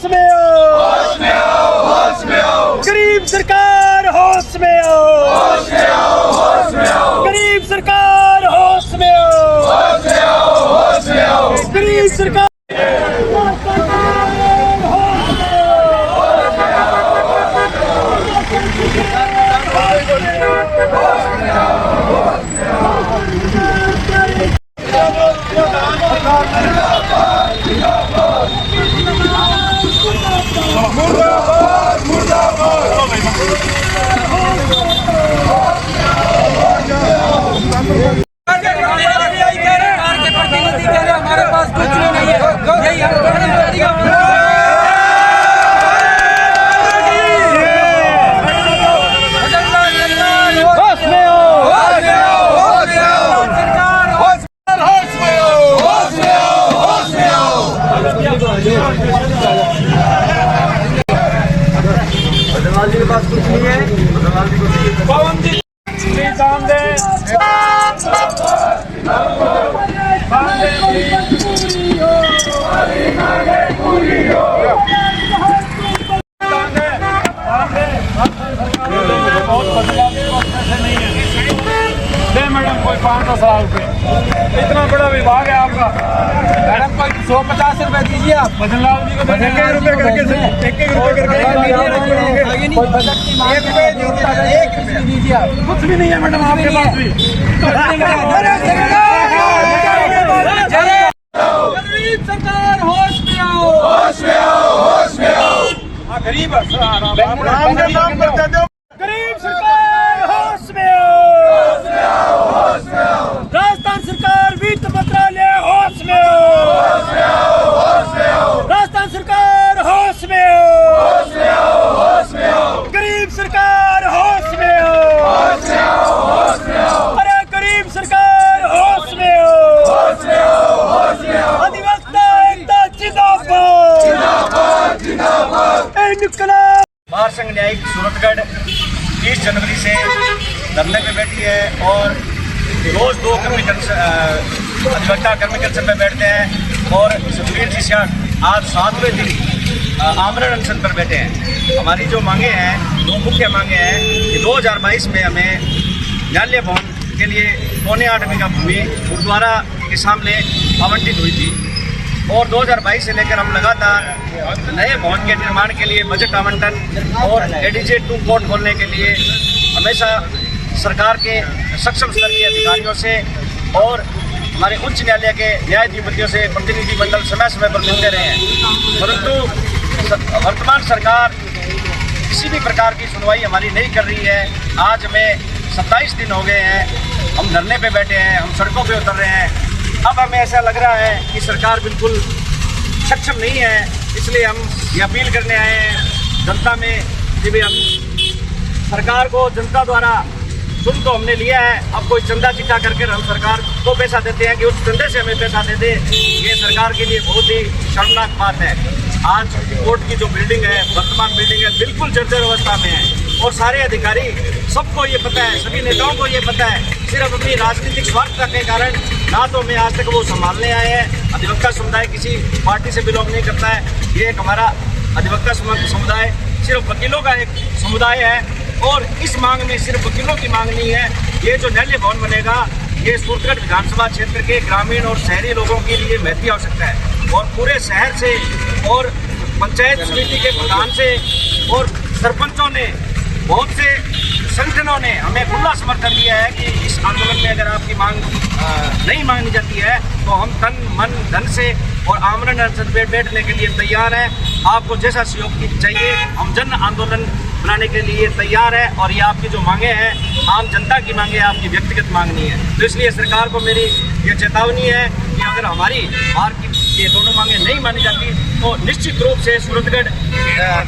में हो, होश में हो, होश में हो, गरीब सरकार होश में हो, होश में हो, होश में हो, गरीब सरकार होश में हो, होश में हो, होश में हो, गरीब सरकार मुर्दाबाद मुर्दाबाद। हमारे पास कुछ नहीं है, यही होश में हो, होश में हो, होश में हो, होश में हो, होश में हो, होश में हो। बदलवाल जी के पास कुछ नहीं है, बदलवाल जी को पवन जी दाम दे मैडम कोई 500 रुपये, इतना बड़ा विभाग है आपका। मैडम को 150 रुपए दीजिए आप। बदनलाल जी को एक रुपये करके कोई बजट की मांग दीजिए आप। कुछ भी नहीं है मैडम आपके पास भी। गरीब सरकार होश में आओ, होश में हो, होश में हो। गरीब दे दो। गरीब सरकार होश में हो, राजस्थान सरकार वित्त मंत्रालय होश में हो, राजस्थान सरकार होश में हो, गरीब सरकार होश में हो, अरे गरीब सरकार होश में हो, अधिवक्ता एकता जिंदाबाद, इनकलाब। बार संघ न्यायिक सूरतगढ़ 30 जनवरी से धरने पे बैठी है और रोज 2 कर्मी अधिवक्ता कर्मी जंक्शन पे बैठते हैं और सुखबीर जी शाह आज 7वें दिन आमरण अनशन पर बैठे हैं। हमारी जो मांगे हैं, 2 मुख्य मांगे हैं कि 2022 में हमें न्यायालय भवन के लिए 8.25 बीघा भूमि गुरुद्वारा के सामने आवंटित हुई थी और 2022 से लेकर हम लगातार नए भवन के निर्माण के लिए बजट आवंटन और एडीजे 2 कोर्ट खोलने के लिए हमेशा सरकार के सक्षम स्तर के अधिकारियों से और हमारे उच्च न्यायालय के न्यायाधिपतियों से प्रतिनिधिमंडल समय समय पर मिलते रहे हैं, परंतु वर्तमान सरकार किसी भी प्रकार की सुनवाई हमारी नहीं कर रही है। आज हमें 27 दिन हो गए हैं, हम धरने पे बैठे हैं, हम सड़कों पे उतर रहे हैं। अब हमें ऐसा लग रहा है कि सरकार बिल्कुल सक्षम नहीं है, इसलिए हम ये अपील करने आए हैं जनता में कि भी हम सरकार को जनता द्वारा चुन तो हमने लिया है, अब कोई चंदा चिट्ठा करके हम सरकार को पैसा देते हैं कि उस चंदे से हमें पैसा दे दे, ये सरकार के लिए बहुत ही शर्मनाक बात है। आज कोर्ट की जो बिल्डिंग है, वर्तमान बिल्डिंग है, बिल्कुल जर्जर अवस्था में है और सारे अधिकारी सबको ये पता है, सभी नेताओं को ये पता है, सिर्फ अपनी राजनीतिक स्वार्थ के कारण ना तो हमें आज तक वो संभालने आए हैं। अधिवक्ता समुदाय किसी पार्टी से बिलोंग नहीं करता है, ये एक हमारा अधिवक्ता समुदाय सिर्फ वकीलों का एक समुदाय है और इस मांग में सिर्फ वकीलों की मांग नहीं है। ये जो न्यायालय भवन बनेगा, ये सूरतगढ़ विधानसभा क्षेत्र के ग्रामीण और शहरी लोगों के लिए महत्वपूर्ण आवश्यकता है और पूरे शहर से और पंचायत समिति के प्रधान से और सरपंचों ने, बहुत से संगठनों ने हमें खुला समर्थन दिया है कि इस आंदोलन में अगर आपकी मांग नहीं मांगी जाती है तो हम तन मन धन से और आमरण अनशन पे बैठने के लिए तैयार हैं। आपको जैसा सहयोग चाहिए, हम जन आंदोलन बनाने के लिए तैयार है और ये आपकी जो मांगे हैं आम जनता की मांगे, आपकी व्यक्तिगत मांग नहीं है। तो इसलिए सरकार को मेरी ये चेतावनी है कि अगर हमारी बाहर की ये दोनों मांगे नहीं मानी जाती तो निश्चित रूप से सूरतगढ़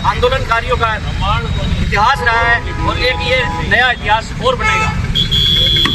आंदोलनकारियों का इतिहास रहा है और एक ये नया इतिहास और बनेगा।